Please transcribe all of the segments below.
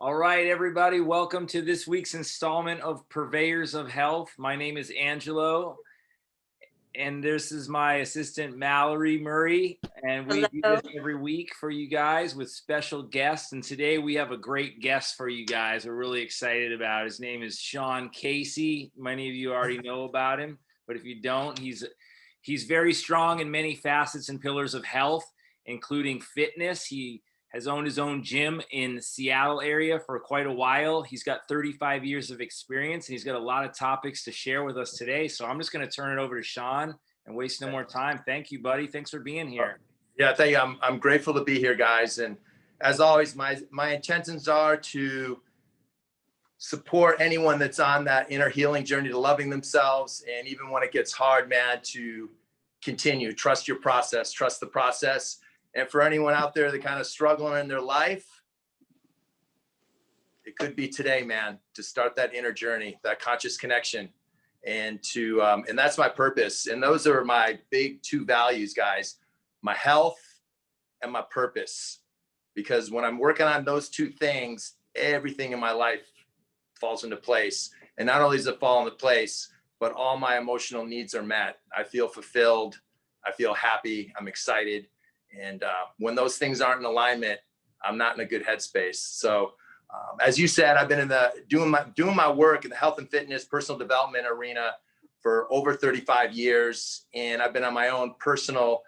All right, everybody, welcome to this week's installment of Purveyors of Health. My name is Angelo, and this is my assistant, Mallory Murray, and we do Hello. this every week for you guys with special guests, and today we have a great guest for you guys we're really excited about. His name is Shawn Casey. Many of you already know about him, but if you don't, he's very strong in many facets and pillars of health, including fitness. He has owned his own gym in the Seattle area for quite a while. He's got 35 years of experience, and he's got a lot of topics to share with us today. So I'm just going to turn it over to Shawn and waste no more time. Thank you, buddy. Thanks for being here. Yeah, thank you. I'm grateful to be here, guys. And as always, my intentions are to support anyone that's on that inner healing journey to loving themselves. And even when it gets hard, man, to continue, trust your process, trust the process. And for anyone out there that kind of struggling in their life, it could be today, man, to start that inner journey, that conscious connection, and and that's my purpose. And those are my big two values, guys: my health and my purpose. Because when I'm working on those two things, everything in my life falls into place. And not only does it fall into place, but all my emotional needs are met. I feel fulfilled. I feel happy. I'm excited. And when those things aren't in alignment, I'm not in a good headspace. So as you said, I've been doing my work in the health and fitness, personal development arena for over 35 years. And I've been on my own personal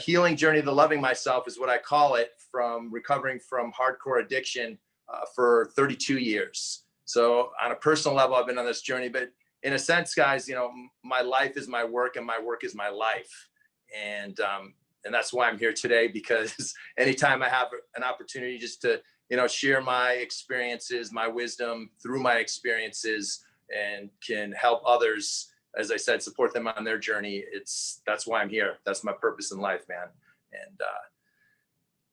healing journey to loving myself, is what I call it, from recovering from hardcore addiction for 32 years. So on a personal level, I've been on this journey, but in a sense, guys, my life is my work and my work is my life. And that's why I'm here today, because anytime I have an opportunity just to, share my experiences, my wisdom through my experiences, and can help others, as I said, support them on their journey, that's why I'm here. That's my purpose in life, man. And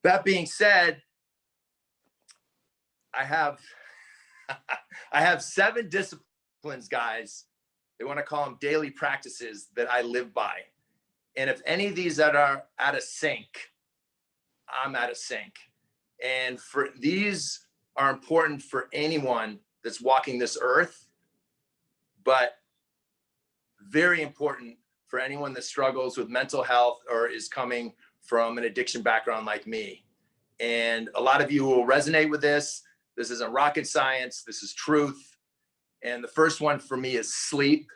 that being said, I have 7 disciplines, guys. They want to call them daily practices that I live by. And if any of these that are out of sync, I'm out of sync. And these are important for anyone that's walking this earth, but very important for anyone that struggles with mental health or is coming from an addiction background like me. And a lot of you will resonate with this. This isn't rocket science. This is truth. And the first one for me is sleep.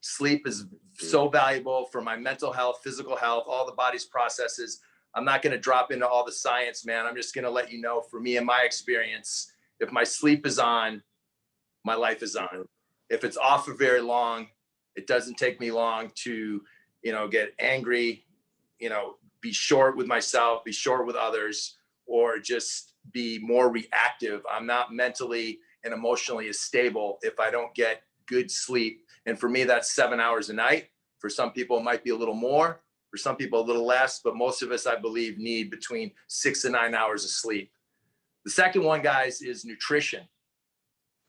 Sleep is so valuable for my mental health, physical health, all the body's processes. I'm not going to drop into all the science, man. I'm just going to let you know, for me and my experience, if my sleep is on, my life is on. If it's off for very long, it doesn't take me long to, get angry, be short with myself, be short with others, or just be more reactive. I'm not mentally and emotionally as stable if I don't get good sleep. And for me, that's 7 hours a night. For some people, it might be a little more. For some people, a little less. But most of us, I believe, need between 6 and 9 hours of sleep. The second one, guys, is nutrition.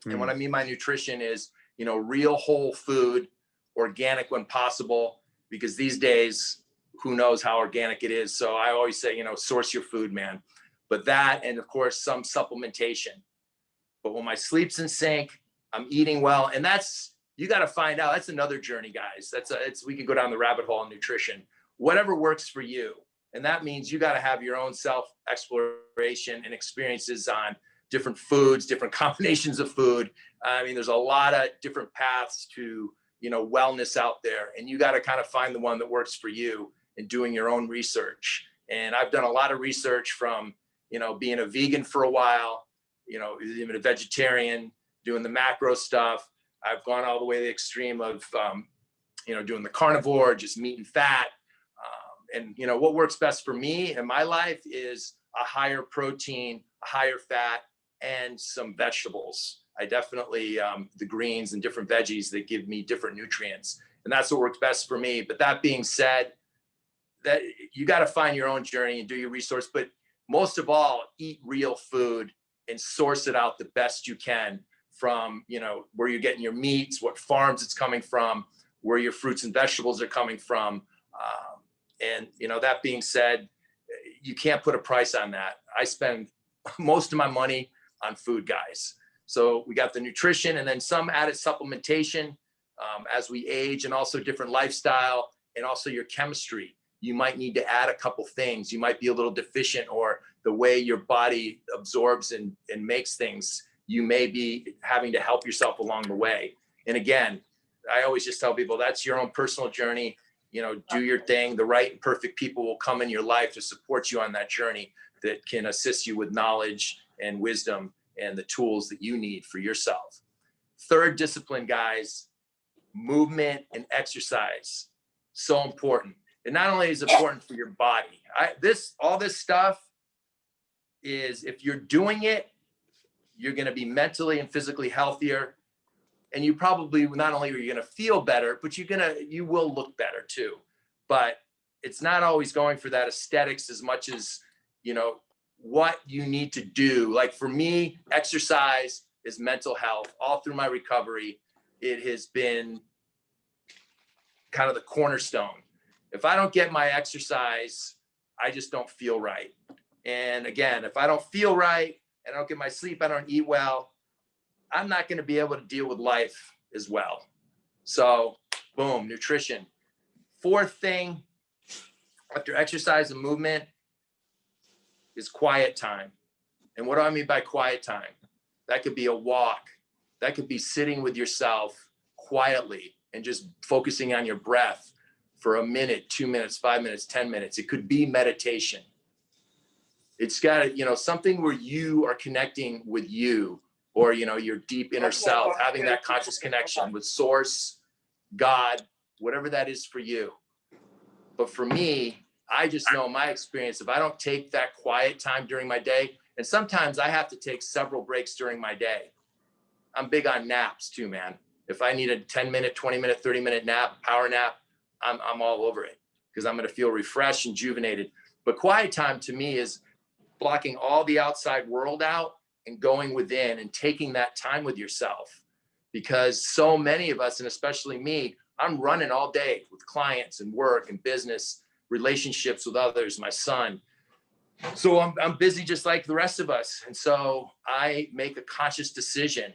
And what I mean by nutrition is, real whole food, organic when possible, because these days, who knows how organic it is. So I always say, source your food, man. But that, and of course, some supplementation. But when my sleep's in sync, I'm eating well. And you got to find out. That's another journey, guys. We can go down the rabbit hole on nutrition, whatever works for you. And that means you got to have your own self-exploration and experiences on different foods, different combinations of food. I mean, there's a lot of different paths to, wellness out there. And you got to kind of find the one that works for you and doing your own research. And I've done a lot of research from, being a vegan for a while, even a vegetarian, doing the macro stuff. I've gone all the way to the extreme of, doing the carnivore, just meat and fat. And what works best for me in my life is a higher protein, a higher fat, and some vegetables. I definitely, the greens and different veggies that give me different nutrients. And that's what works best for me. But that being said, that you got to find your own journey and do your resource. But most of all, eat real food and source it out the best you can from, where you're getting your meats, what farms it's coming from, where your fruits and vegetables are coming from. And that being said, you can't put a price on that. I spend most of my money on food, guys. So we got the nutrition and then some added supplementation as we age, and also different lifestyle, and also your chemistry. You might need to add a couple things. You might be a little deficient, or the way your body absorbs and makes things, you may be having to help yourself along the way. And again, I always just tell people that's your own personal journey. You know, do your thing. The right and perfect people will come in your life to support you on that journey, that can assist you with knowledge and wisdom and the tools that you need for yourself. Third discipline, guys, movement and exercise. So important. And not only is it important for your body, all this stuff is, if you're doing it, you're going to be mentally and physically healthier. And you probably, not only are you going to feel better, but you will look better too. But it's not always going for that aesthetics as much as, you know, what you need to do. Like for me, exercise is mental health. All through my recovery, it has been kind of the cornerstone. If I don't get my exercise, I just don't feel right. And again, if I don't feel right and I don't get my sleep, I don't eat well, I'm not going to be able to deal with life as well. So boom, nutrition. Fourth thing after exercise and movement is quiet time. And what do I mean by quiet time? That could be a walk. That could be sitting with yourself quietly and just focusing on your breath for a minute, 2 minutes, 5 minutes, 10 minutes. It could be meditation. It's got, you know, something where you are connecting with you, or, you know, your deep inner self, having that conscious connection with source, God, whatever that is for you. But for me, I just know my experience, if I don't take that quiet time during my day, and sometimes I have to take several breaks during my day. I'm big on naps too, man. If I need a 10-minute, 20-minute, 30-minute nap, power nap, I'm all over it, because I'm going to feel refreshed and rejuvenated. But quiet time to me is blocking all the outside world out and going within and taking that time with yourself. Because so many of us, and especially me, I'm running all day with clients and work and business, relationships with others, my son. So I'm busy just like the rest of us. And so I make a conscious decision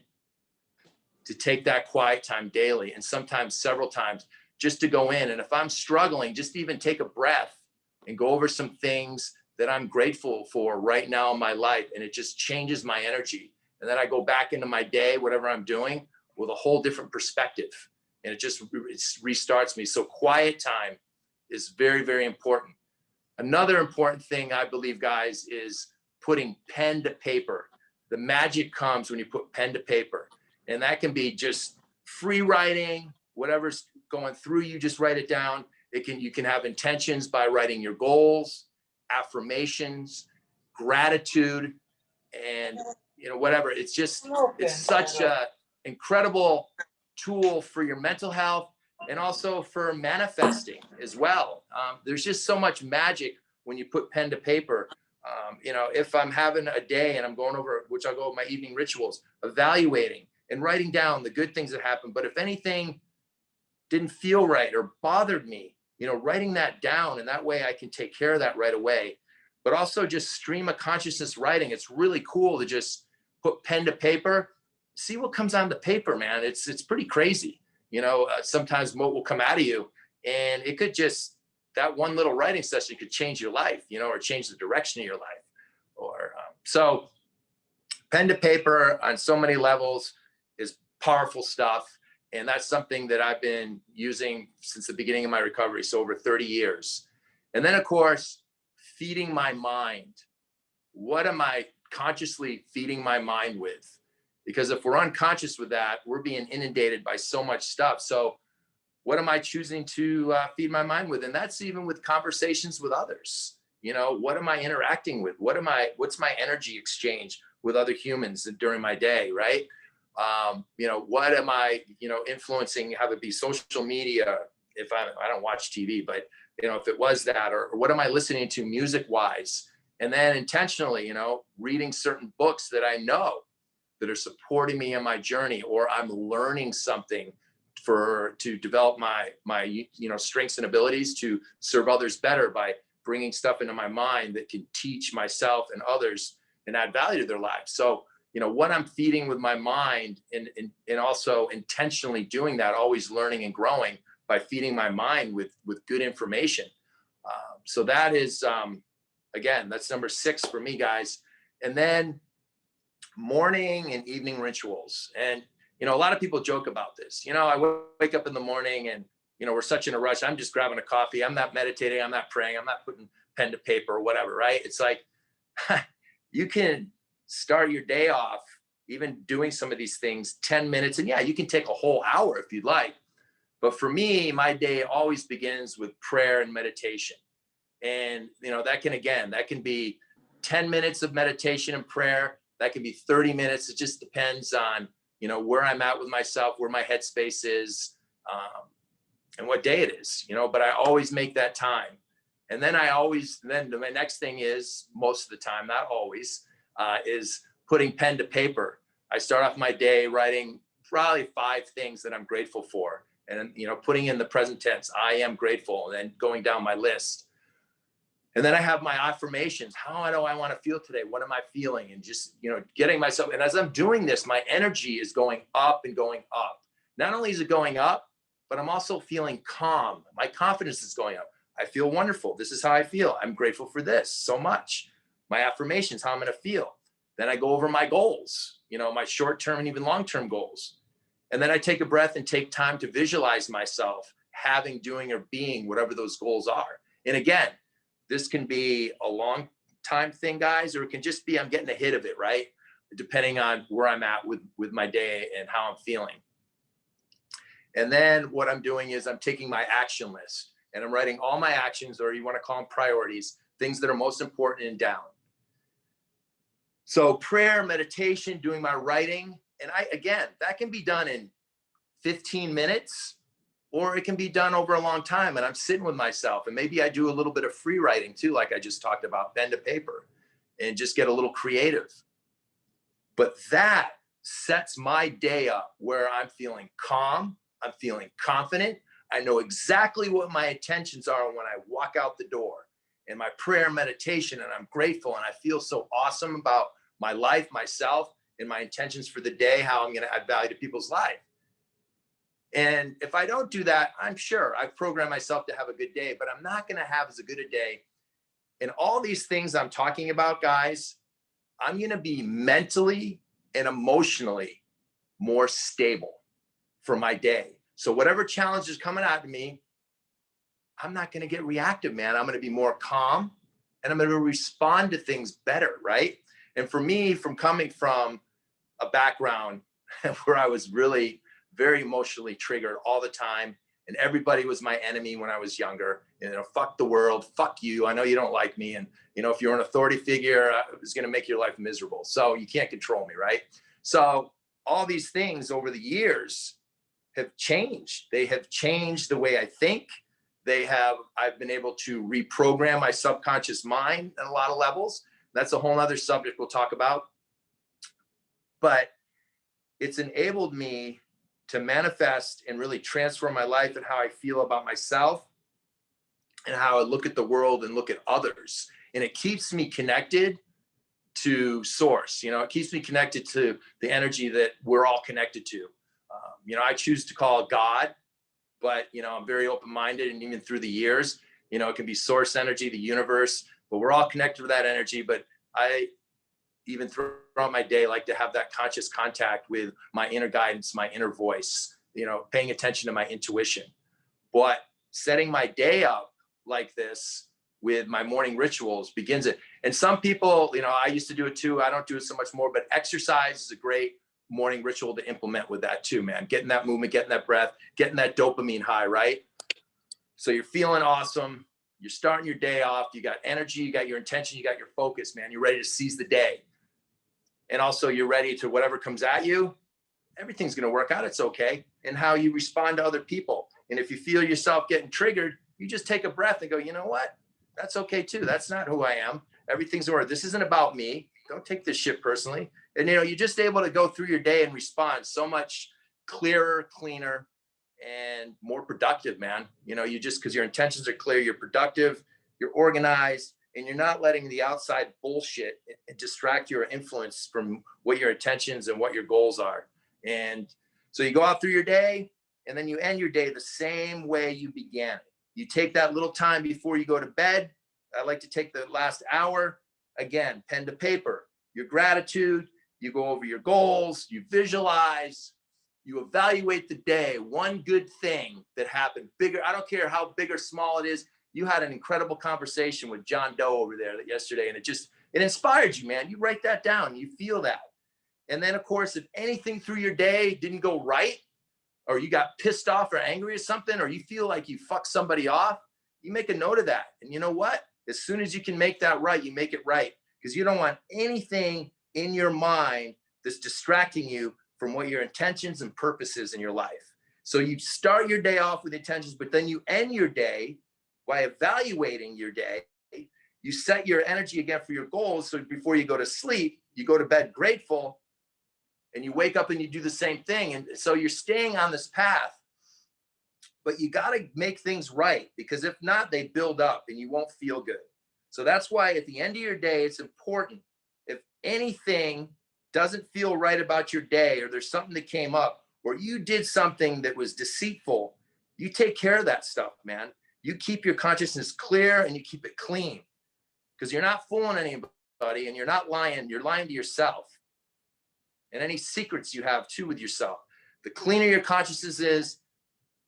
to take that quiet time daily, and sometimes several times, just to go in. And if I'm struggling, just even take a breath and go over some things that I'm grateful for right now in my life. And it just changes my energy. And then I go back into my day, whatever I'm doing, with a whole different perspective. And it restarts me. So quiet time is very, very important. Another important thing I believe, guys, is putting pen to paper. The magic comes when you put pen to paper. And that can be just free writing, whatever's going through you, just write it down. You can have intentions by writing your goals, affirmations, gratitude, and, you know, whatever. It's such a incredible tool for your mental health, and also for manifesting as well. There's just so much magic when you put pen to paper. You know, if I'm having a day and I'm going over, which I'll go with my evening rituals, evaluating and writing down the good things that happened. But if anything didn't feel right or bothered me, you know, writing that down, and that way I can take care of that right away. But also just stream of consciousness writing. It's really cool to just put pen to paper, see what comes on the paper, man. It's pretty crazy. You know, sometimes what will come out of you, and it could just, that one little writing session could change your life, you know, or change the direction of your life. Or so pen to paper on so many levels is powerful stuff. And that's something that I've been using since the beginning of my recovery. So over 30 years. And then, of course, feeding my mind. What am I consciously feeding my mind with? Because if we're unconscious with that, we're being inundated by so much stuff. So what am I choosing to feed my mind with? And that's even with conversations with others. You know, what am I interacting with? What's my energy exchange with other humans during my day, right? You know, what am I, you know, influencing, have it be social media, if I don't watch TV, but, you know, if it was that, or what am I listening to music wise? And then intentionally, you know, reading certain books that I know that are supporting me in my journey, or I'm learning something to develop my you know, strengths and abilities to serve others better by bringing stuff into my mind that can teach myself and others and add value to their lives. So, you know, what I'm feeding with my mind, and also intentionally doing that, always learning and growing by feeding my mind with good information. So that is, again, that's number 6 for me, guys. And then morning and evening rituals. And, you know, a lot of people joke about this. You know, I wake up in the morning and, you know, we're such in a rush. I'm just grabbing a coffee. I'm not meditating. I'm not praying. I'm not putting pen to paper or whatever, right? It's like, you can start your day off even doing some of these things 10 minutes. And yeah, you can take a whole hour if you'd like. But for me, my day always begins with prayer and meditation. And, you know, that can be 10 minutes of meditation and prayer. That can be 30 minutes. It just depends on, you know, where I'm at with myself, where my headspace is, and what day it is, you know, but I always make that time. And then my next thing is, most of the time, not always, is putting pen to paper. I start off my day writing probably 5 things that I'm grateful for. And, you know, putting in the present tense, I am grateful, and then going down my list. And then I have my affirmations. How do I want to feel today? What am I feeling? And just, you know, getting myself. And as I'm doing this, my energy is going up and going up. Not only is it going up, but I'm also feeling calm. My confidence is going up. I feel wonderful. This is how I feel. I'm grateful for this so much. My affirmations, how I'm going to feel. Then I go over my goals, you know, my short-term and even long-term goals. And then I take a breath and take time to visualize myself having, doing, or being whatever those goals are. And again, this can be a long time thing, guys, or it can just be I'm getting a hit of it, right? Depending on where I'm at with my day and how I'm feeling. And then what I'm doing is I'm taking my action list and I'm writing all my actions, or you want to call them priorities, things that are most important, and down. So prayer, meditation, doing my writing. And again, that can be done in 15 minutes, or it can be done over a long time. And I'm sitting with myself, and maybe I do a little bit of free writing too, like I just talked about, pen to paper, and just get a little creative. But that sets my day up where I'm feeling calm. I'm feeling confident. I know exactly what my intentions are when I walk out the door, and my prayer, meditation, and I'm grateful. And I feel so awesome about my life, myself, and my intentions for the day, how I'm going to add value to people's life. And if I don't do that, I'm sure I've programmed myself to have a good day, but I'm not going to have as good a day. And all these things I'm talking about, guys, I'm going to be mentally and emotionally more stable for my day. So whatever challenge is coming at me, I'm not going to get reactive, man. I'm going to be more calm, and I'm going to respond to things better, right? And for me, from coming from a background where I was really very emotionally triggered all the time, and everybody was my enemy when I was younger, you know, fuck the world, fuck you, I know you don't like me, and, you know, if you're an authority figure, it's going to make your life miserable, so you can't control me, right? So all these things over the years have changed. They have changed the way I think. I've been able to reprogram my subconscious mind at a lot of levels. That's a whole other subject we'll talk about. But it's enabled me to manifest and really transform my life and how I feel about myself and how I look at the world and look at others. And it keeps me connected to source. You know, it keeps me connected to the energy that we're all connected to. You know, I choose to call it God, but, you know, I'm very open-minded, and even through the years, you know, it can be source energy, the universe, but we're all connected to that energy. But I, even throughout my day, like to have that conscious contact with my inner guidance, my inner voice, you know, paying attention to my intuition. But setting my day up like this with my morning rituals begins it. And some people, you know, I used to do it too. I don't do it so much more, but exercise is a great morning ritual to implement with that too, man. Getting that movement, getting that breath, getting that dopamine high, right? So you're feeling awesome. You're starting your day off. You got energy, you got your intention, you got your focus, man. You're ready to seize the day. And also you're ready to whatever comes at you, everything's going to work out. It's okay. And how you respond to other people. And if you feel yourself getting triggered, you just take a breath and go, you know what? That's okay too. That's not who I am. Everything's all right. This isn't about me. Don't take this shit personally. And, you know, you're just able to go through your day and respond so much clearer, cleaner, and more productive, man. You know, you just, because your intentions are clear, you're productive, you're organized, and you're not letting the outside bullshit distract your influence from what your intentions and what your goals are. And so you go out through your day, and then you end your day the same way you began it. You take that little time before you go to bed. I like to take the last hour, again, pen to paper, your gratitude, you go over your goals, you visualize, you evaluate the day, one good thing that happened, bigger, I don't care how big or small it is. You had an incredible conversation with John Doe over there yesterday, and it inspired you, man. You write that down, you feel that. And then, of course, if anything through your day didn't go right, or you got pissed off or angry at something, or you feel like you fucked somebody off, you make a note of that. And you know what? As soon as you can make that right, you make it right, because you don't want anything in your mind that's distracting you from what your intentions and purposes in your life. So you start your day off with intentions, but then you end your day by evaluating your day. You set your energy again for your goals. So before you go to sleep, you go to bed grateful, and you wake up and you do the same thing. And so you're staying on this path, but you got to make things right, because if not, they build up and you won't feel good. So that's why at the end of your day, it's important. If anything doesn't feel right about your day, or there's something that came up, or you did something that was deceitful, you take care of that stuff, man. You keep your consciousness clear and you keep it clean, because you're not fooling anybody and you're not lying. You're lying to yourself and any secrets you have too with yourself. The cleaner your consciousness is,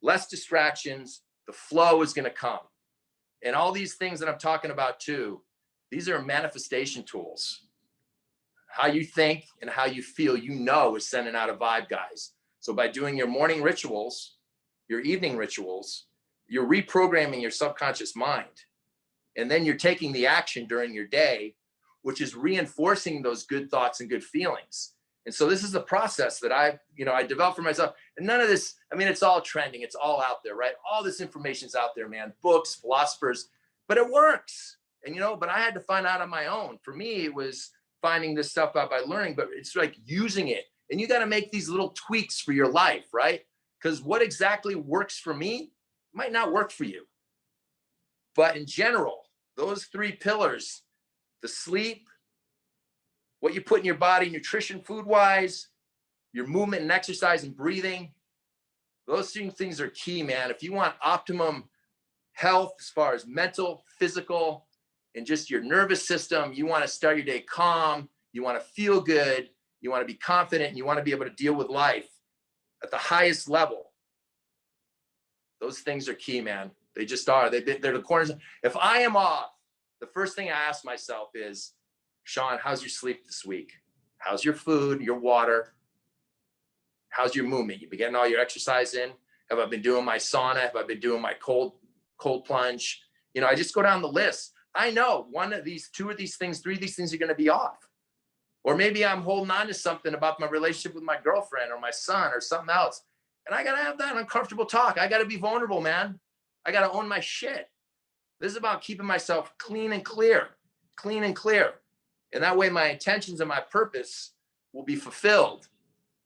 less distractions, the flow is going to come. And all these things that I'm talking about too, these are manifestation tools. How you think and how you feel, is sending out a vibe, guys. So by doing your morning rituals, your evening rituals, you're reprogramming your subconscious mind. And then you're taking the action during your day, which is reinforcing those good thoughts and good feelings. And so this is the process that I developed for myself. And none of this, it's all trending. It's all out there, right? All this information's out there, man. Books, philosophers, but it works. And, but I had to find out on my own. For me, it was finding this stuff out by learning, but it's like using it. And you got to make these little tweaks for your life, right? Because what exactly works for me might not work for you. But in general, those three pillars, the sleep, what you put in your body, nutrition, food-wise, your movement and exercise and breathing, those things are key, man. If you want optimum health as far as mental, physical, and just your nervous system, you want to start your day calm, you want to feel good, you want to be confident, and you want to be able to deal with life at the highest level. Those things are key, man. They just are. They're the corners. If I am off, the first thing I ask myself is, Shawn, how's your sleep this week? How's your food, your water? How's your movement? You been getting all your exercise in? Have I been doing my sauna? Have I been doing my cold plunge? I just go down the list. I know one of these, two of these things, three of these things are going to be off. Or maybe I'm holding on to something about my relationship with my girlfriend or my son or something else. And I got to have that uncomfortable talk. I got to be vulnerable, man. I got to own my shit. This is about keeping myself clean and clear. And that way my intentions and my purpose will be fulfilled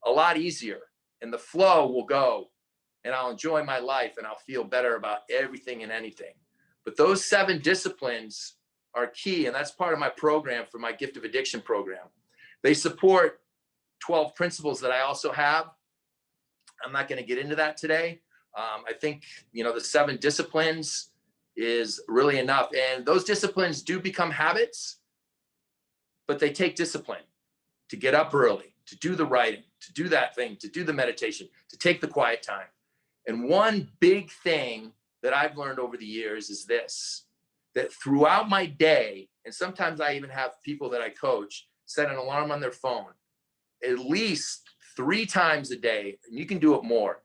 a lot easier. And the flow will go, and I'll enjoy my life, and I'll feel better about everything and anything. But those 7 disciplines are key. And that's part of my program for my Gift of Addiction program. They support 12 principles that I also have. I'm not going to get into that today. I think, the 7 disciplines is really enough. And those disciplines do become habits, but they take discipline to get up early, to do the writing, to do that thing, to do the meditation, to take the quiet time. And one big thing that I've learned over the years is this, that throughout my day, and sometimes I even have people that I coach set an alarm on their phone, at least 3 times a day, and you can do it more.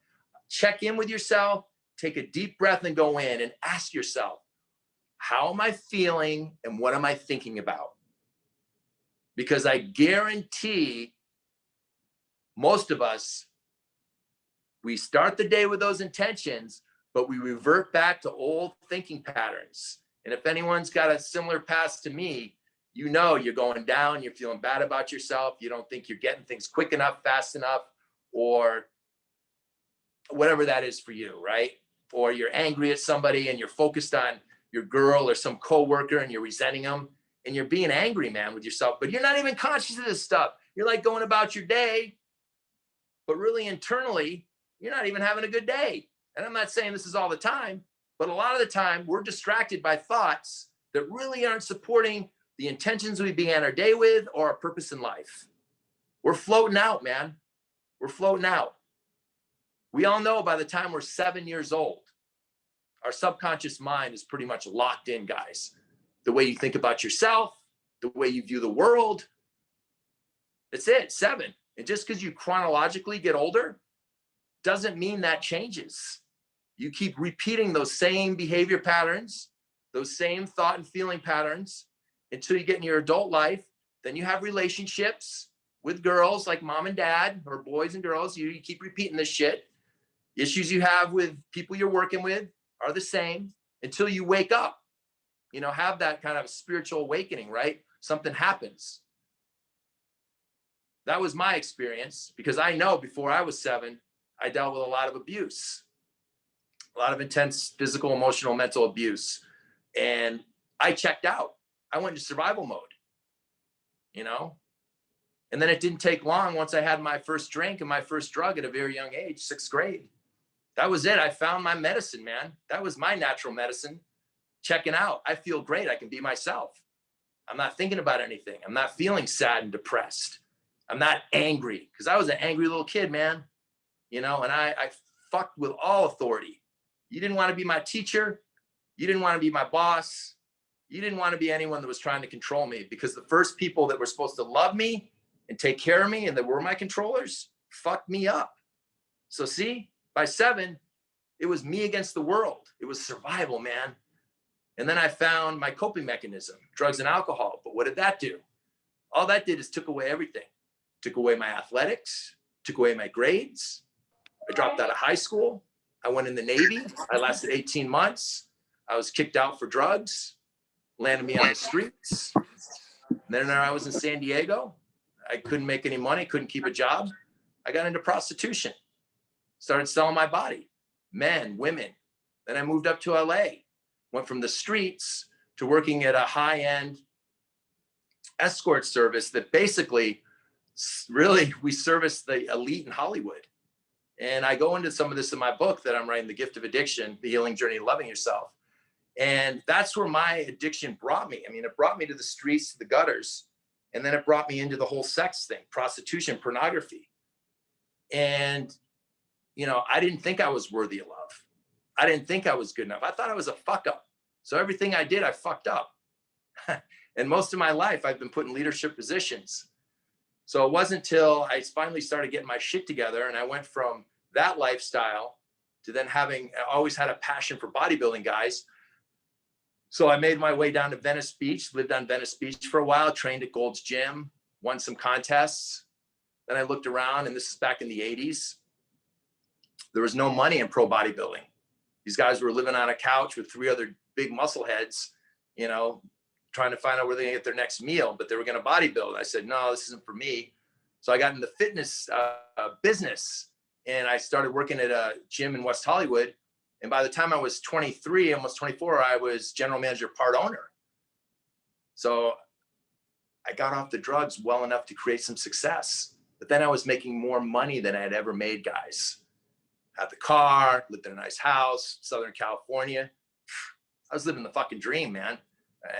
Check in with yourself, take a deep breath and go in and ask yourself, how am I feeling and what am I thinking about? Because I guarantee most of us, we start the day with those intentions, but we revert back to old thinking patterns. And if anyone's got a similar past to me, you're going down, you're feeling bad about yourself. You don't think you're getting things quick enough, fast enough, or whatever that is for you, right? Or you're angry at somebody and you're focused on your girl or some coworker and you're resenting them and you're being angry, man, with yourself, but you're not even conscious of this stuff. You're like going about your day, but really internally, you're not even having a good day. And I'm not saying this is all the time, but a lot of the time we're distracted by thoughts that really aren't supporting the intentions we began our day with or our purpose in life. We're floating out, man. We're floating out. We all know by the time we're 7 years old, our subconscious mind is pretty much locked in, guys. The way you think about yourself, the way you view the world. That's it, 7. And just because you chronologically get older doesn't mean that changes. You keep repeating those same behavior patterns, those same thought and feeling patterns until you get in your adult life. Then you have relationships with girls like mom and dad, or boys and girls. You keep repeating this shit. Issues you have with people you're working with are the same until you wake up, have that kind of spiritual awakening, right? Something happens. That was my experience, because I know before I was 7, I dealt with a lot of abuse, a lot of intense physical, emotional, mental abuse. And I checked out. I went into survival mode, And then it didn't take long once I had my first drink and my first drug at a very young age, 6th grade. That was it. I found my medicine, man. That was my natural medicine. Checking out. I feel great. I can be myself. I'm not thinking about anything. I'm not feeling sad and depressed. I'm not angry, because I was an angry little kid, man. And I fucked with all authority. You didn't want to be my teacher. You didn't want to be my boss. You didn't want to be anyone that was trying to control me, because the first people that were supposed to love me and take care of me and that were my controllers fucked me up. So see, by 7, it was me against the world. It was survival, man. And then I found my coping mechanism, drugs and alcohol. But what did that do? All that did is took away everything. Took away my athletics, took away my grades. I dropped out of high school. I went in the Navy. I lasted 18 months. I was kicked out for drugs, landed me on the streets. And then I was in San Diego. I couldn't make any money, couldn't keep a job. I got into prostitution, started selling my body, men, women. Then I moved up to LA, went from the streets to working at a high-end escort service that basically, really, we service the elite in Hollywood. And I go into some of this in my book that I'm writing, The Gift of Addiction, The Healing Journey of Loving Yourself. And that's where my addiction brought me. I mean, it brought me to the streets, to the gutters. And then it brought me into the whole sex thing, prostitution, pornography. And, I didn't think I was worthy of love. I didn't think I was good enough. I thought I was a fuck up. So everything I did, I fucked up. And most of my life, I've been put in leadership positions. So it wasn't until I finally started getting my shit together, and I went from that lifestyle to then I always had a passion for bodybuilding, guys. So I made my way down to Venice Beach, lived on Venice Beach for a while, trained at Gold's Gym, won some contests. Then I looked around, and this is back in the 80s. There was no money in pro bodybuilding. These guys were living on a couch with 3 other big muscle heads, trying to find out where they're gonna get their next meal, but they were gonna bodybuild. I said, no, this isn't for me. So I got in the fitness business, and I started working at a gym in West Hollywood. And by the time I was 23, almost 24, I was general manager, part owner. So I got off the drugs well enough to create some success. But then I was making more money than I had ever made, guys. Had the car, lived in a nice house, Southern California. I was living the fucking dream, man.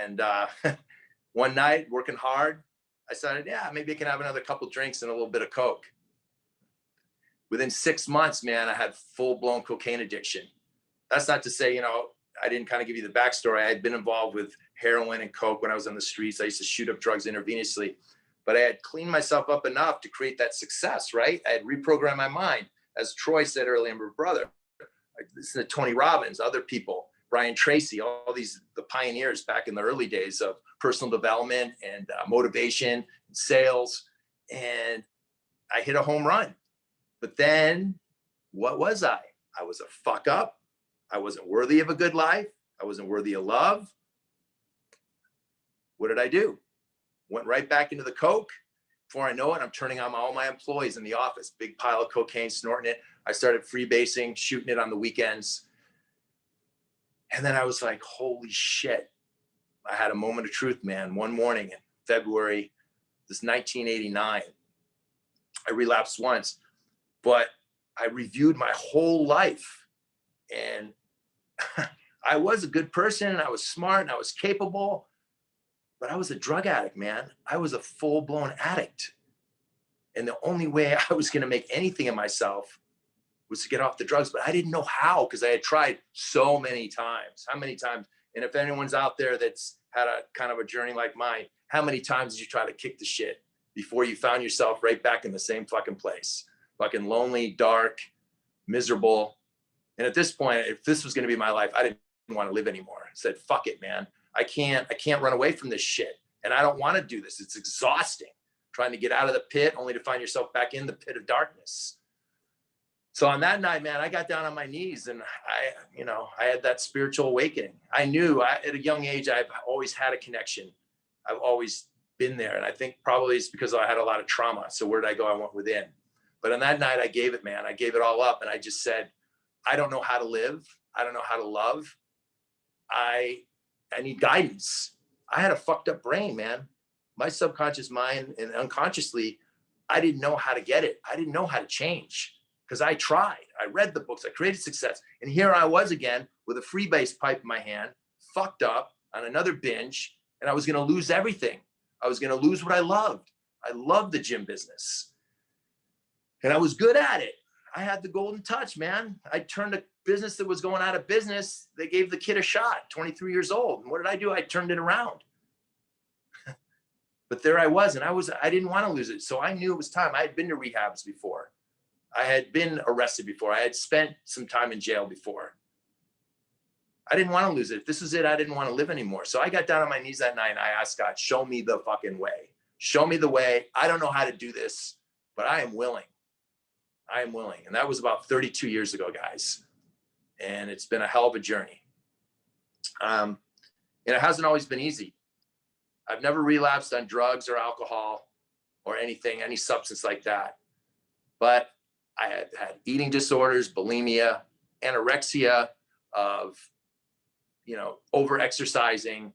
And one night, working hard, I decided, yeah, maybe I can have another couple drinks and a little bit of Coke. Within 6 months, man, I had full-blown cocaine addiction. That's not to say, I didn't kind of give you the backstory. I had been involved with heroin and Coke when I was on the streets. I used to shoot up drugs intravenously. But I had cleaned myself up enough to create that success, right? I had reprogrammed my mind. As Troy said earlier, my brother, I listened to Tony Robbins, other people, Brian Tracy, all these, the pioneers back in the early days of personal development and motivation and sales. And I hit a home run. But then what was I? I was a fuck up. I wasn't worthy of a good life. I wasn't worthy of love. What did I do? Went right back into the Coke. Before I know it, I'm turning on all my employees in the office, big pile of cocaine, snorting it. I started freebasing, shooting it on the weekends. And then I was like, holy shit. I had a moment of truth, man. One morning in February, this 1989, I relapsed once, but I reviewed my whole life, and I was a good person, and I was smart, and I was capable, but I was a drug addict, man. I was a full-blown addict. And the only way I was going to make anything of myself was to get off the drugs, but I didn't know how, because I had tried so many times. How many times? And if anyone's out there that's had a kind of a journey like mine, how many times did you try to kick the shit before you found yourself right back in the same fucking place? Fucking lonely, dark, miserable. And at this point, if this was going to be my life, I didn't want to live anymore. I said, fuck it, man. I can't run away from this shit. And I don't want to do this. It's exhausting trying to get out of the pit only to find yourself back in the pit of darkness. So on that night, man, I got down on my knees, and I had that spiritual awakening. I knew at a young age, I've always had a connection. I've always been there. And I think probably it's because I had a lot of trauma. So where did I go? I went within. But on that night, I gave it, man. I gave it all up. And I just said, I don't know how to live. I don't know how to love. I need guidance. I had a fucked up brain, man. My subconscious mind and unconsciously, I didn't know how to get it. I didn't know how to change, because I tried. I read the books. I created success. And here I was again with a freebase pipe in my hand, fucked up on another binge. And I was going to lose everything. I was going to lose what I loved. I loved the gym business. And I was good at it. I had the golden touch, man. I turned a business that was going out of business. They gave the kid a shot, 23 years old. And what did I do? I turned it around. But there I was, and I didn't want to lose it. So I knew it was time. I had been to rehabs before. I had been arrested before. I had spent some time in jail before. I didn't want to lose it. If this was it, I didn't want to live anymore. So I got down on my knees that night and I asked God, show me the fucking way. Show me the way. I don't know how to do this, but I am willing. I am willing. And that was about 32 years ago, guys. And it's been a hell of a journey. And it hasn't always been easy. I've never relapsed on drugs or alcohol or anything, any substance like that. But I had eating disorders, bulimia, anorexia, of, over exercising,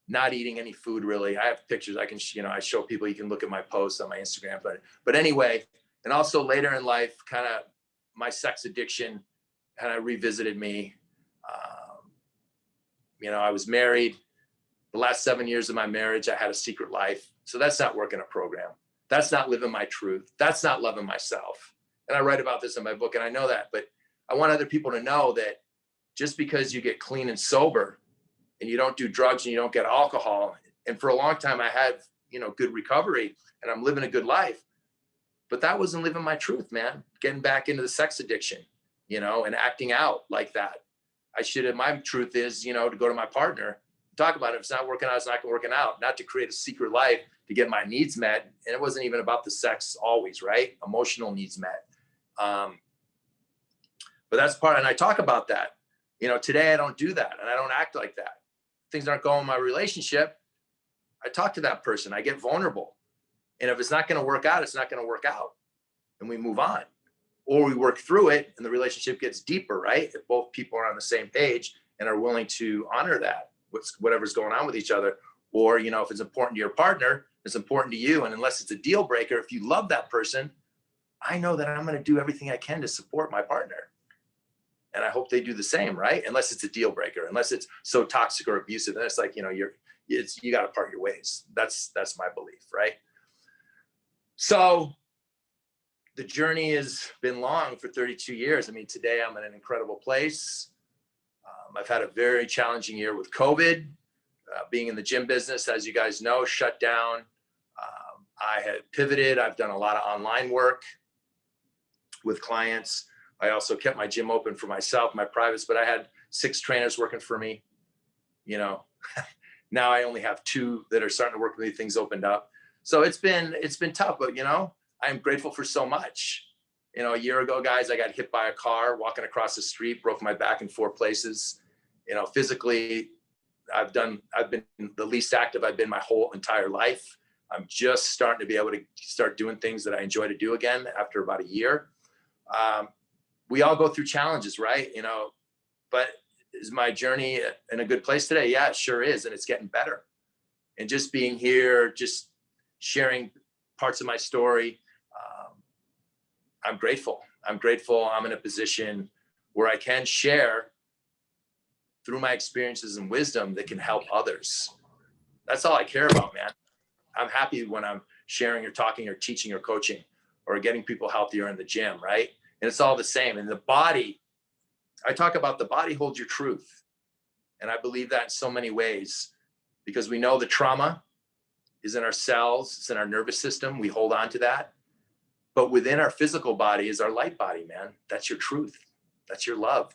not eating any food really. I have pictures I can, I show people. You can look at my posts on my Instagram, but anyway, and also later in life, kind of my sex addiction kind of revisited me. I was married. The last 7 years of my marriage, I had a secret life. So that's not working a program. That's not living my truth. That's not loving myself. And I write about this in my book, and I know that, but I want other people to know that just because you get clean and sober and you don't do drugs and you don't get alcohol, and for a long time I had, good recovery and I'm living a good life, but that wasn't living my truth, man. Getting back into the sex addiction, and acting out like that. My truth is, to go to my partner, talk about it. If it's not working out, it's not working out. Not to create a secret life to get my needs met. And it wasn't even about the sex always, right? Emotional needs met. But that's part, and I talk about that. Today I don't do that, and I don't act like that. Things aren't going in my relationship. I talk to that person. I get vulnerable. And if it's not going to work out, it's not going to work out. And we move on. Or we work through it and the relationship gets deeper, right? If both people are on the same page and are willing to honor that, whatever's going on with each other. Or, if it's important to your partner, it's important to you. And unless it's a deal breaker, if you love that person, I know that I'm going to do everything I can to support my partner. And I hope they do the same, right? Unless it's a deal breaker, unless it's so toxic or abusive. And it's like, you got to part your ways. That's my belief, right? So the journey has been long for 32 years. I mean, today I'm in an incredible place. I've had a very challenging year with COVID, being in the gym business, as you guys know, shut down. I had pivoted. I've done a lot of online work with clients. I also kept my gym open for myself, my privates, but I had 6 trainers working for me. Now I only have 2 that are starting to work with me. Things opened up. So it's been tough, but I'm grateful for so much. A year ago, guys, I got hit by a car walking across the street, broke my back in 4 places. Physically, I've been the least active I've been my whole entire life. I'm just starting to be able to start doing things that I enjoy to do again after about a year. We all go through challenges, right? But is my journey in a good place today? Yeah, it sure is. And it's getting better. And just being here, just sharing parts of my story, I'm grateful. I'm grateful I'm in a position where I can share through my experiences and wisdom that can help others. That's all I care about, man. I'm happy when I'm sharing or talking or teaching or coaching or getting people healthier in the gym, right? And it's all the same. And the body, I talk about the body holds your truth. And I believe that in so many ways, because we know the trauma is in our cells, it's in our nervous system. We hold on to that. But within our physical body is our light body, man. That's your truth. That's your love.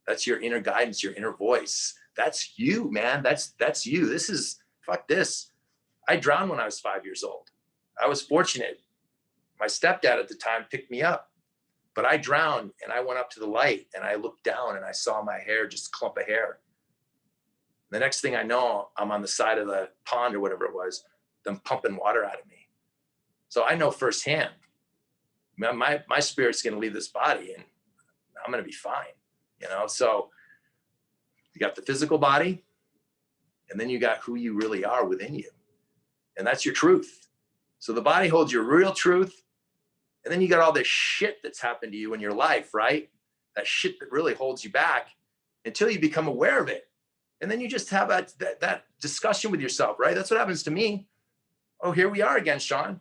That's your inner guidance, your inner voice. That's you, man. That's you. This is, fuck this. I drowned when I was 5 years old. I was fortunate. My stepdad at the time picked me up, but I drowned and I went up to the light and I looked down and I saw my hair, just a clump of hair. The next thing I know, I'm on the side of the pond or whatever it was, them pumping water out of me. So I know firsthand, my spirit's going to leave this body and I'm going to be fine. You know, so you got the physical body and then you got who you really are within you. And that's your truth. So the body holds your real truth. And then you got all this shit that's happened to you in your life, right? That shit that really holds you back until you become aware of it. And then you just have that discussion with yourself, right? That's what happens to me. Oh, here we are again, Shawn.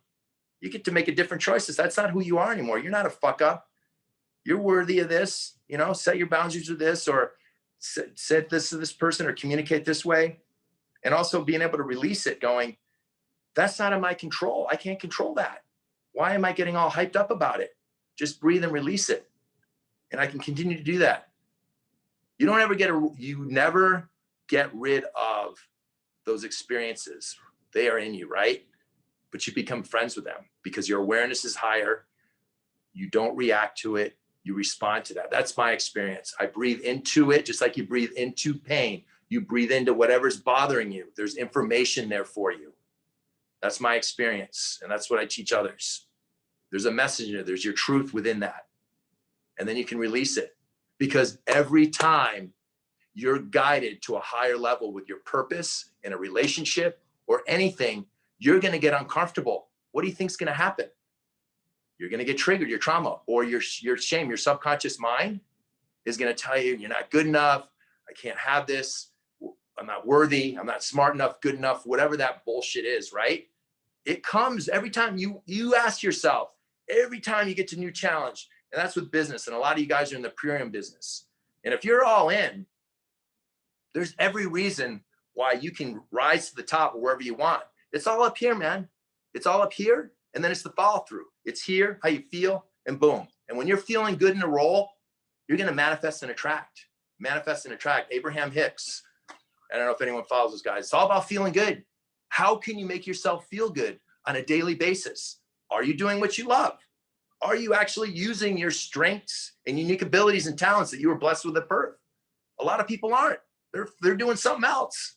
You get to make a different choices. That's not who you are anymore. You're not a fuck up. You're worthy of this, you know, set your boundaries with this, or set this to this person, or communicate this way. And also being able to release it, going, that's not in my control. I can't control that. Why am I getting all hyped up about it? Just breathe and release it. And I can continue to do that. You never get rid of those experiences. They are in you, right? But you become friends with them because your awareness is higher. You don't react to it. You respond to that. That's my experience. I breathe into it, just like you breathe into pain. You breathe into whatever's bothering you. There's information there for you. That's my experience. And that's what I teach others. There's a messenger. There's your truth within that. And then you can release it. Because every time you're guided to a higher level with your purpose in a relationship or anything, you're going to get uncomfortable. What do you think is going to happen? You're going to get triggered, your trauma or your shame. Your subconscious mind is going to tell you, you're not good enough. I can't have this. I'm not worthy. I'm not smart enough, good enough, whatever that bullshit is, right? It comes every time you ask yourself, every time you get to a new challenge. And that's with business. And a lot of you guys are in the premium business. And if you're all in, there's every reason why you can rise to the top wherever you want. It's all up here, man. It's all up here. And then it's the follow through. It's here, how you feel, and boom. And when you're feeling good in a role, you're going to manifest and attract. Manifest and attract. Abraham Hicks. I don't know if anyone follows those guys. It's all about feeling good. How can you make yourself feel good on a daily basis? Are you doing what you love? Are you actually using your strengths and unique abilities and talents that you were blessed with at birth? A lot of people aren't. They're doing something else.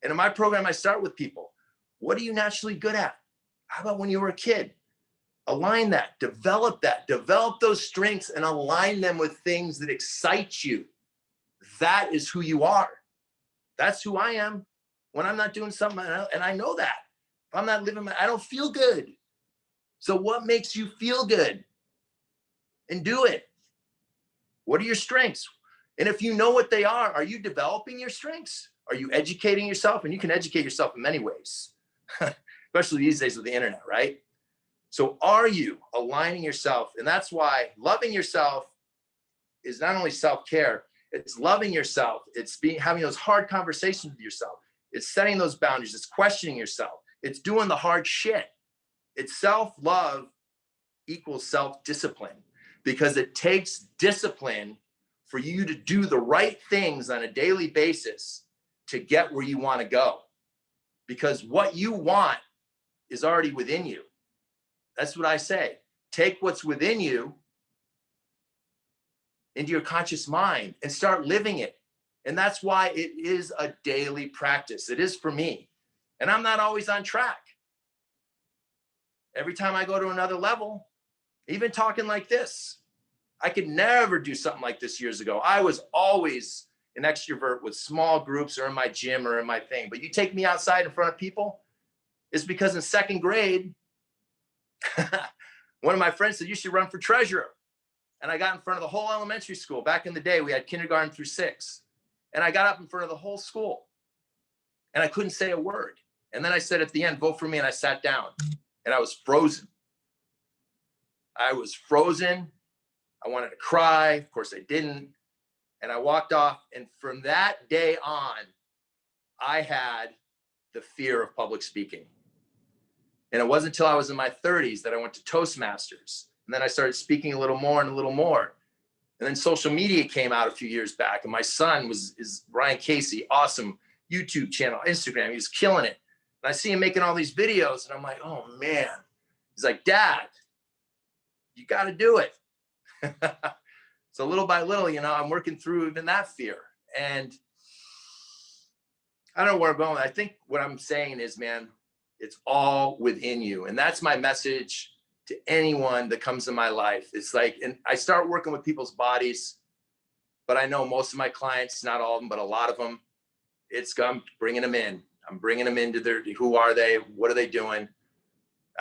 And in my program, I start with people. What are you naturally good at? How about when you were a kid? Align that, develop those strengths and align them with things that excite you. That is who you are. That's who I am when I'm not doing something. And I know that. If I'm not living, I don't feel good. So what makes you feel good? And do it. What are your strengths? And if you know what they are you developing your strengths? Are you educating yourself? And you can educate yourself in many ways, especially these days with the internet, right? So are you aligning yourself? And that's why loving yourself is not only self-care, it's loving yourself. It's having those hard conversations with yourself. It's setting those boundaries. It's questioning yourself. It's doing the hard shit. It's self-love equals self-discipline, because it takes discipline for you to do the right things on a daily basis to get where you want to go. Because what you want is already within you. That's what I say. Take what's within you into your conscious mind and start living it. And that's why it is a daily practice. It is for me. And I'm not always on track. Every time I go to another level, even talking like this, I could never do something like this years ago. I was always an extrovert with small groups or in my gym or in my thing. But you take me outside in front of people, it's because in second grade, one of my friends said, you should run for treasurer. And I got in front of the whole elementary school. Back in the day, we had kindergarten through 6. And I got up in front of the whole school and I couldn't say a word. And then I said at the end, vote for me. And I sat down and I was frozen. I was frozen. I wanted to cry. Of course I didn't. And I walked off. And from that day on, I had the fear of public speaking. And it wasn't until I was in my 30s that I went to Toastmasters. And then I started speaking a little more and a little more. And then social media came out a few years back. And my son is Ryan Casey, awesome YouTube channel, Instagram. He was killing it. And I see him making all these videos. And I'm like, oh, man. He's like, Dad, you got to do it. So little by little, you know, I'm working through even that fear. And I don't know where I'm going. I think what I'm saying is, man, it's all within you. And that's my message to anyone that comes in my life. It's like, and I start working with people's bodies, but I know most of my clients, not all of them, but a lot of them, I'm bringing them in. I'm bringing them into who are they? What are they doing?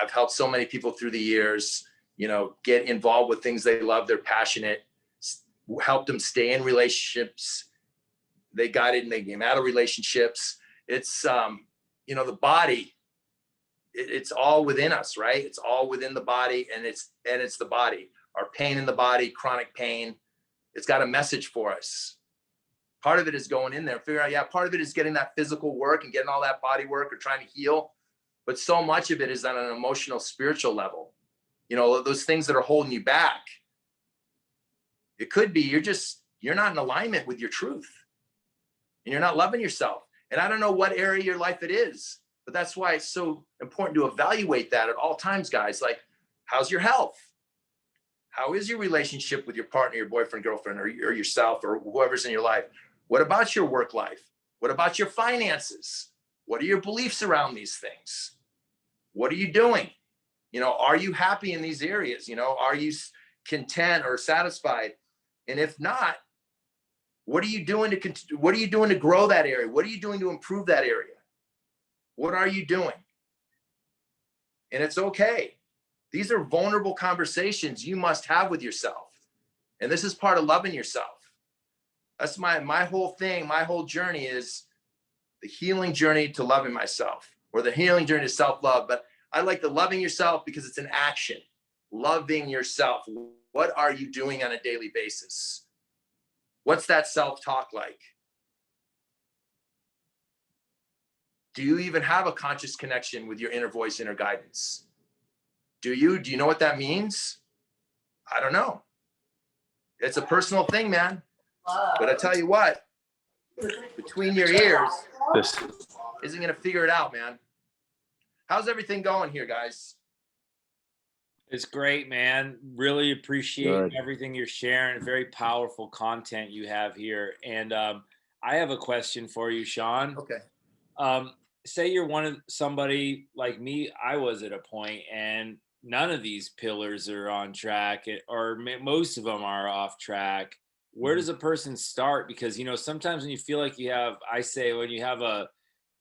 I've helped so many people through the years, you know, get involved with things they love. They're passionate, helped them stay in relationships. They got in, they came out of relationships. It's, you know, the body, it's all within us, right? It's all within the body, and it's the body, our pain in the body, chronic pain. It's got a message for us. Part of it is going in there, figure out, yeah, part of it is getting that physical work and getting all that body work or trying to heal. But so much of it is on an emotional, spiritual level. You know, those things that are holding you back. It could be you're not in alignment with your truth. And you're not loving yourself. And I don't know what area of your life it is, but that's why it's so important to evaluate that at all times, guys. Like, how's your health? How is your relationship with your partner, your boyfriend, girlfriend, or yourself, or whoever's in your life? What about your work life? What about your finances? What are your beliefs around these things? What are you doing? You know, are you happy in these areas? You know, are you content or satisfied? And if not, what are you doing to grow that area? What are you doing to improve that area? What are you doing? And it's okay. These are vulnerable conversations you must have with yourself. And this is part of loving yourself. That's my whole thing. My whole journey is the healing journey to loving myself, or the healing journey to self-love. But I like the loving yourself because it's an action. Loving yourself. What are you doing on a daily basis? What's that self-talk like? Do you even have a conscious connection with your inner voice, inner guidance? Do you know what that means? I don't know. It's a personal thing, man. But I tell you what, between your ears, this isn't going to figure it out, man. How's everything going here, guys? It's great, man. Really appreciate everything you're sharing. Very powerful content you have here. And I have a question for you, Shawn. Okay. Say you're somebody like me. I was at a point, and none of these pillars are on track, or most of them are off track. Where does a person start? Because, you know, sometimes when you feel like when you have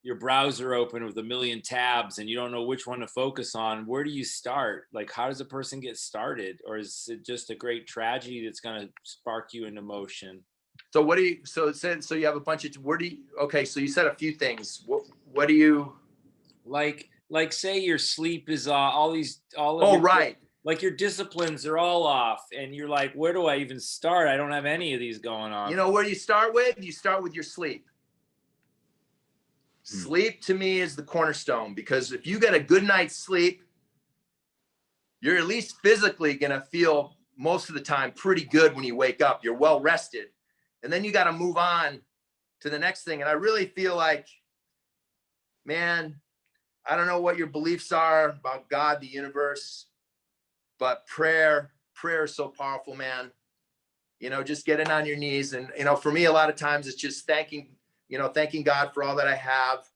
your browser open with a million tabs and you don't know which one to focus on, where do you start? Like, how does a person get started? Or is it just a great tragedy that's going to spark you into motion? So so you have a bunch of, okay, so you said a few things. What do you like say your sleep is right. Like your disciplines are all off and you're like, where do I even start? I don't have any of these going on. You know where you start with? You start with your sleep. Sleep to me is the cornerstone, because if you get a good night's sleep, you're at least physically going to feel most of the time pretty good when you wake up. You're well rested. And then you got to move on to the next thing. And I really feel like, man, I don't know what your beliefs are about God, the universe, but prayer is so powerful, man. You know, just getting on your knees. And, you know, for me, a lot of times it's just thanking God for all that I have,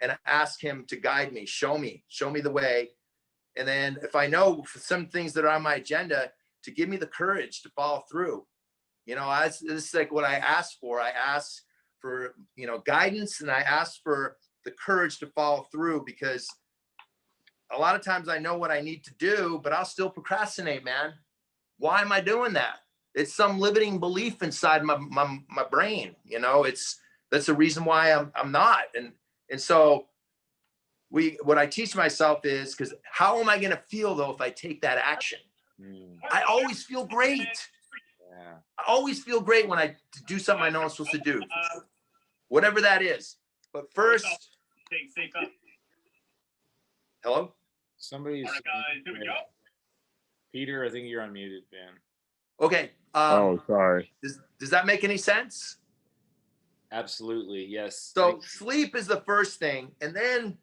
and ask him to guide me, show me the way. And then if I know some things that are on my agenda, to give me the courage to follow through. You know, this is like what I asked for. I asked for, you know, guidance, and I asked for the courage to follow through, because a lot of times I know what I need to do, but I'll still procrastinate, man. Why am I doing that? It's some limiting belief inside my brain. You know, that's the reason why I'm not. And so what I teach myself is, because how am I going to feel though if I take that action? I always feel great. Yeah. I always feel great when I do something I know I'm supposed to do, whatever that is. But first, hello? Somebody's Peter, I think you're unmuted, man. Okay. Oh, sorry. Does that make any sense? Absolutely. Yes. So sleep is the first thing. And then,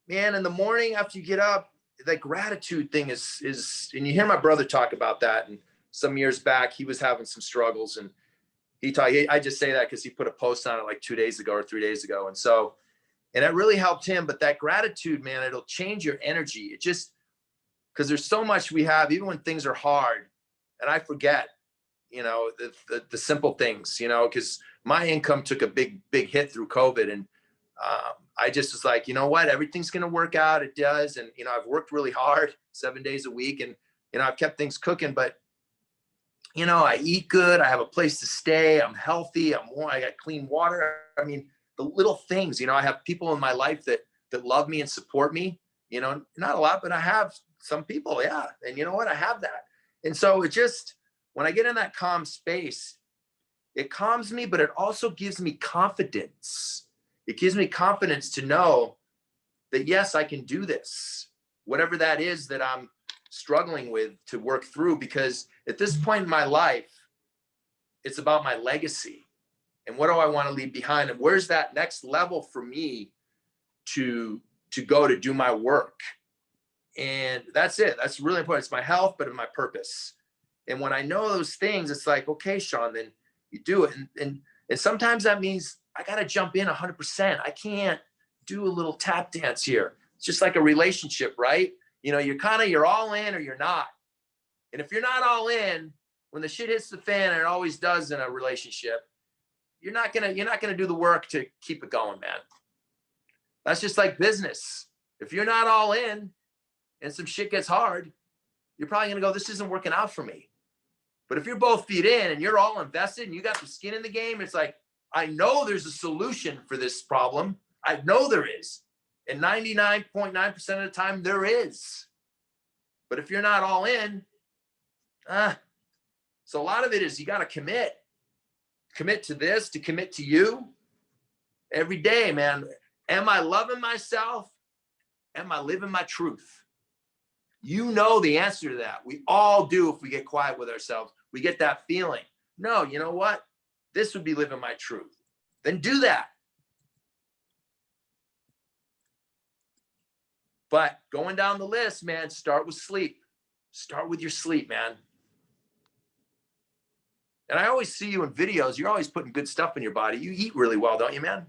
man, in the morning after you get up, that gratitude thing is, and you hear my brother talk about that. And some years back, he was having some struggles, and I just say that because he put a post on it like 2 days ago or 3 days ago. And it really helped him. But that gratitude, man, it'll change your energy. It just, because there's so much we have, even when things are hard, and I forget, you know, the simple things, you know, because my income took a big hit through COVID. And I just was like, you know what, everything's going to work out. It does. And, you know, I've worked really hard 7 days a week, and, you know, I've kept things cooking, but, you know, I eat good. I have a place to stay. I'm healthy. I got clean water. I mean, the little things, you know, I have people in my life that love me and support me, you know, not a lot, but I have some people. Yeah. And you know what? I have that. And so it just, when I get in that calm space, it calms me, but it also gives me confidence. It gives me confidence to know that, yes, I can do this, whatever that is that I'm struggling with to work through, because at this point in my life, it's about my legacy and what do I want to leave behind, and where's that next level for me to go to do my work. And that's it. That's really important. It's my health, but my purpose. And when I know those things, it's like, okay, Shawn, then you do it. And sometimes that means I got to jump in 100%. I can't do a little tap dance here. It's just like a relationship, right? You know, you're all in or you're not. And if you're not all in, when the shit hits the fan, and it always does in a relationship, you're not gonna do the work to keep it going, man. That's just like business. If you're not all in and some shit gets hard, you're probably gonna go, this isn't working out for me. But if you're both feet in and you're all invested and you got the skin in the game, it's like, I know there's a solution for this problem. I know there is. And 99.9% of the time there is. But if you're not all in, so a lot of it is you got to commit to this, to commit to you every day, man. Am I loving myself? Am I living my truth? You know the answer to that. We all do. If we get quiet with ourselves, we get that feeling. No, you know what? This would be living my truth. Then do that. But going down the list, man, start with sleep. Start with your sleep, man. And I always see you in videos. You're always putting good stuff in your body. You eat really well, don't you, man?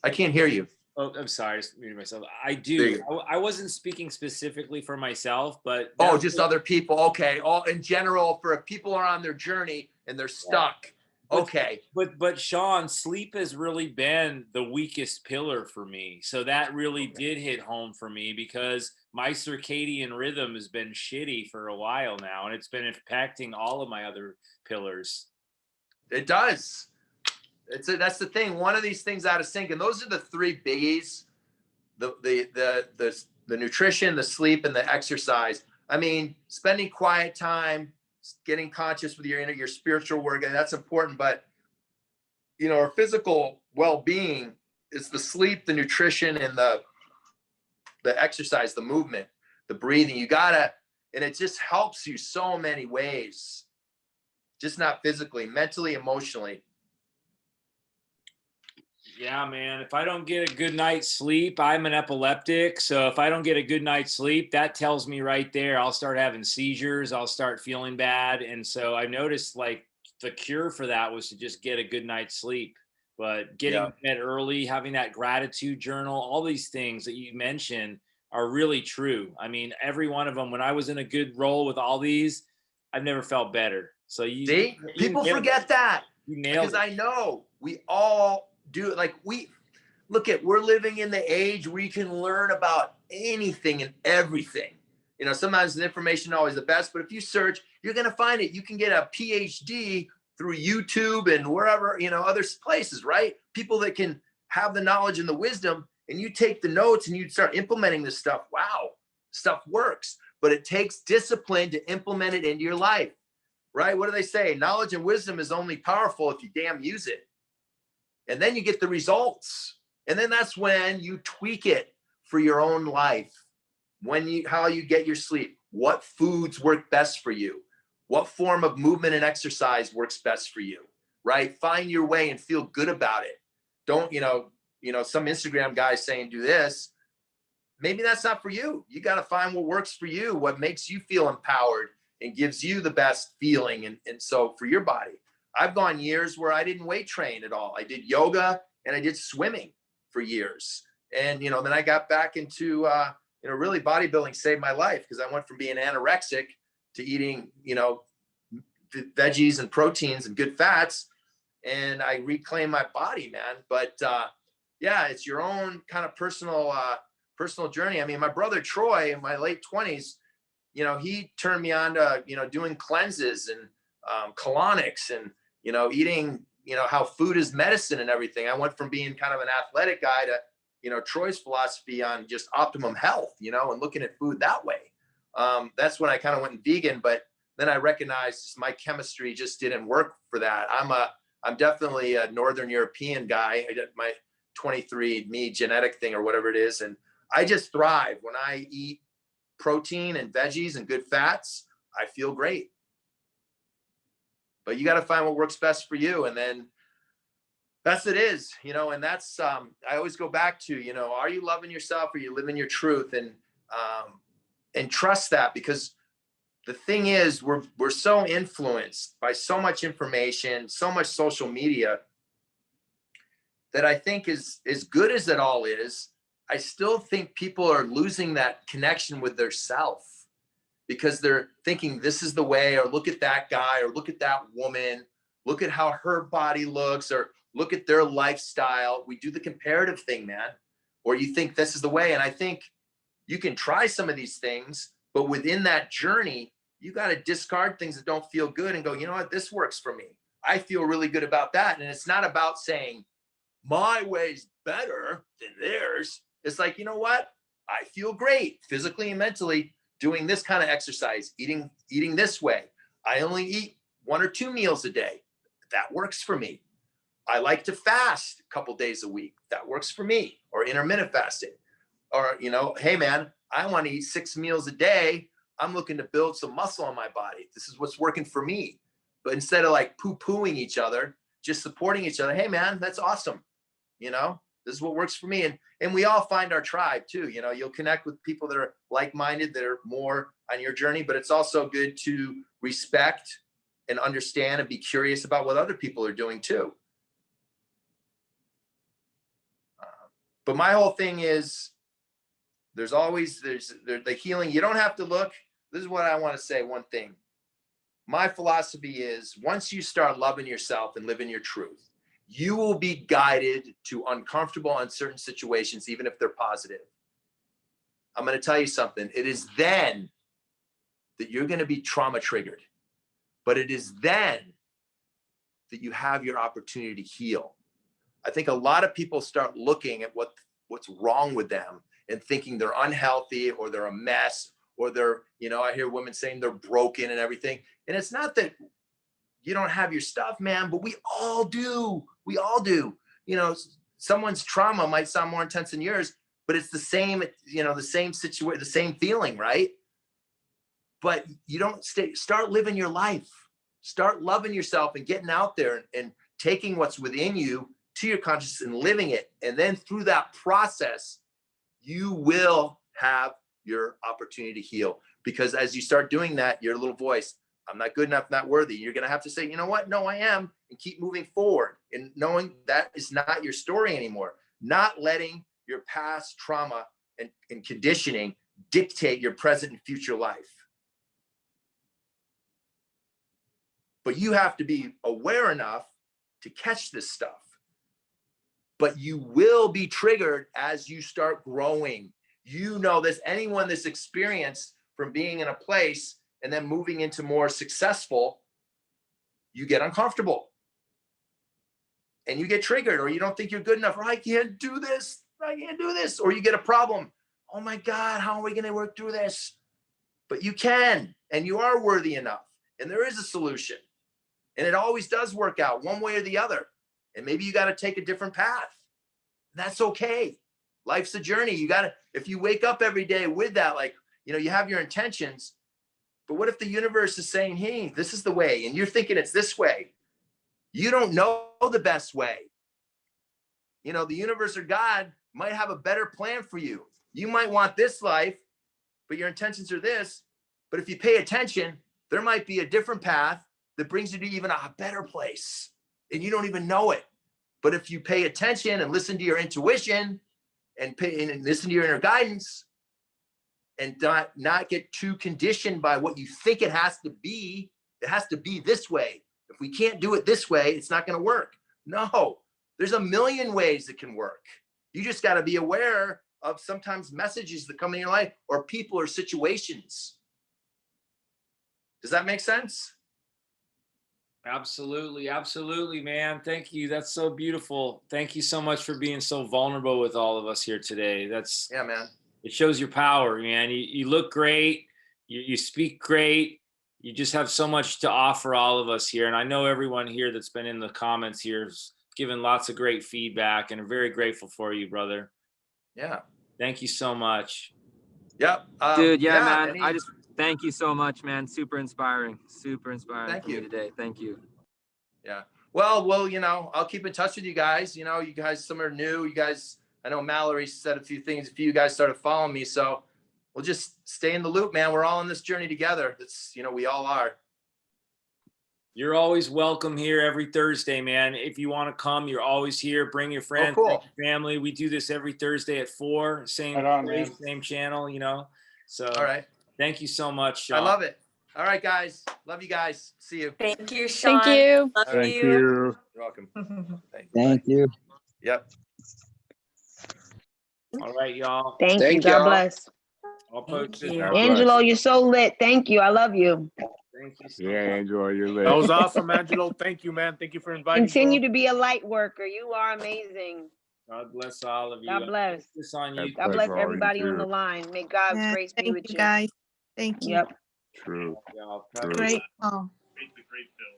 I can't hear you. Oh, I'm sorry. I just muted myself. I do. I wasn't speaking specifically for myself, but just other people. Okay. All in general, for if people are on their journey and they're stuck. Okay. But Shawn, sleep has really been the weakest pillar for me. So that really did hit home for me, because my circadian rhythm has been shitty for a while now, and it's been impacting all of my other pillars. It does. That's the thing. One of these things out of sync, and those are the three biggies: the nutrition, the sleep, and the exercise. I mean, spending quiet time, getting conscious with your spiritual work, and that's important. But you know, our physical well-being is the sleep, the nutrition, and the exercise, the movement, the breathing. And it just helps you so many ways. Just not physically, mentally, emotionally. Yeah, man. If I don't get a good night's sleep, I'm an epileptic. So if I don't get a good night's sleep, that tells me right there, I'll start having seizures. I'll start feeling bad. And so I noticed like the cure for that was to just get a good night's sleep. But getting to bed early, having that gratitude journal, all these things that you mentioned are really true. I mean, every one of them, when I was in a good role with all these, I've never felt better. So See, people forget that, You nailed because it. I know we all do it. Like, we're living in the age where you can learn about anything and everything. You know, sometimes the information isn't always the best, but if you search, you're going to find it. You can get a PhD through YouTube and wherever, you know, other places, right? People that can have the knowledge and the wisdom, and you take the notes and you start implementing this stuff. Wow, stuff works, but it takes discipline to implement it into your life, right? What do they say? Knowledge and wisdom is only powerful if you damn use it. And then you get the results. And then that's when you tweak it for your own life. How you get your sleep, what foods work best for you, what form of movement and exercise works best for you, right? Find your way and feel good about it. Don't, some Instagram guy saying do this. Maybe that's not for you. You got to find what works for you, what makes you feel empowered and gives you the best feeling. And so for your body, I've gone years where I didn't weight train at all. I did yoga and I did swimming for years. And, then I got back into, really bodybuilding saved my life, because I went from being anorexic to eating, veggies and proteins and good fats. And I reclaimed my body, man. But yeah, it's your own kind of personal journey. I mean, my brother Troy in my late 20s, he turned me on to, doing cleanses and colonics and, eating, how food is medicine and everything. I went from being kind of an athletic guy to, Troy's philosophy on just optimum health, and looking at food that way. That's when I kind of went vegan, but then I recognized my chemistry just didn't work for that. I'm definitely a Northern European guy. I did my 23andMe genetic thing or whatever it is. And I just thrive when I eat protein and veggies and good fats. I feel great. But you got to find what works best for you. And then that's it is, and that's, I always go back to, are you loving yourself? Are you living your truth? And trust that, because the thing is, we're so influenced by so much information, so much social media, that I think is as good as it all is, I still think people are losing that connection with their self, because they're thinking this is the way, or look at that guy, or look at that woman, look at how her body looks, or look at their lifestyle. We do the comparative thing, man, or you think this is the way. And I think you can try some of these things, but within that journey, you got to discard things that don't feel good and go, you know what, this works for me. I feel really good about that. And it's not about saying my way's better than theirs. It's like, you know what? I feel great physically and mentally doing this kind of exercise, eating this way. I only eat 1 or 2 meals a day. That works for me. I like to fast a couple days a week. That works for me. Or intermittent fasting. Or, hey man, I want to eat 6 meals a day. I'm looking to build some muscle on my body. This is what's working for me. But instead of like poo-pooing each other, just supporting each other. Hey man, that's awesome. This is what works for me. And we all find our tribe too. You'll connect with people that are like-minded, that are more on your journey, but it's also good to respect and understand and be curious about what other people are doing too. But my whole thing is, there's the healing. You don't have to look. This is what I want to say. One thing. My philosophy is, once you start loving yourself and living your truth, you will be guided to uncomfortable, uncertain situations, even if they're positive. I'm going to tell you something. It is then that you're going to be trauma triggered. But it is then that you have your opportunity to heal. I think a lot of people start looking at what's wrong with them and thinking they're unhealthy, or they're a mess, or they're, I hear women saying they're broken and everything. And it's not that you don't have your stuff, man, but we all do. We all do. Someone's trauma might sound more intense than yours, but it's the same, the same situation, the same feeling, right? But you don't start living your life. Start loving yourself and getting out there and taking what's within you to your consciousness and living it. And then through that process, you will have your opportunity to heal. Because as you start doing that, your little voice, I'm not good enough, not worthy. You're going to have to say, you know what? No, I am. And keep moving forward and knowing that is not your story anymore. Not letting your past trauma and conditioning dictate your present and future life. But you have to be aware enough to catch this stuff. But you will be triggered as you start growing. You know this, anyone that's experienced from being in a place and then moving into more successful, you get uncomfortable. And you get triggered, or you don't think you're good enough, or I can't do this, or you get a problem. Oh my God, how are we gonna work through this? But you can, and you are worthy enough, and there is a solution. And it always does work out one way or the other. And maybe you got to take a different path. That's okay. Life's a journey. You got to, if you wake up every day with that, like, you know, you have your intentions, but what if the universe is saying, hey, this is the way, and you're thinking it's this way? You don't know the best way. You know, the universe or God might have a better plan for you. You might want this life, but your intentions are this. But if you pay attention, there might be a different path that brings you to even a better place, and you don't even know it. But if you pay attention and listen to your intuition and listen to your inner guidance, and not get too conditioned by what you think it has to be this way. If we can't do it this way, it's not going to work. No, there's a million ways it can work. You just got to be aware of sometimes messages that come in your life, or people or situations. Does that make sense? Absolutely. Absolutely, man. Thank you. That's so beautiful. Thank you so much for being so vulnerable with all of us here today. Yeah, man. It shows your power, man. You look great. You speak great. You just have so much to offer all of us here. And I know everyone here that's been in the comments here has given lots of great feedback, and I'm very grateful for you, brother. Yeah. Thank you so much. Yep. Dude, yeah, man. I just thank you so much, man. Super inspiring. Super inspiring Thank for you me today. Thank you. Yeah. Well, you know, I'll keep in touch with you guys. You know, you guys, some are new. You guys, I know Mallory said a few things. A few of you guys started following me. So we'll just stay in the loop, man. We're all on this journey together. That's, you know, we all are. You're always welcome here every Thursday, man. If you want to come, you're always here. Bring your friends, cool. bring your family. We do this every Thursday at 4, same place, same channel, you know. So All right. Thank you so much, Shawn. I love it. All right, guys. Love you guys. See you. Thank you, Shawn. Thank you. Love Thank you. You're welcome. Thank you. Yep. All right, y'all. Thank you. Thank God y'all. bless. I'll Thank post it. you. Angelo, you're so lit. Thank you. I love you. Thank you so Yeah, much. Angelo, you're lit. That was awesome, Angelo. Thank you, man. Thank you for inviting me. Continue to be a light worker. You are amazing. God bless all of you. God bless. This on you. God bless Pleasure, all you everybody on do. the line. May God's Yeah, grace be thank with you, you. guys. Thank you. Yep. True. Y'all. True. Great. Oh. Great film.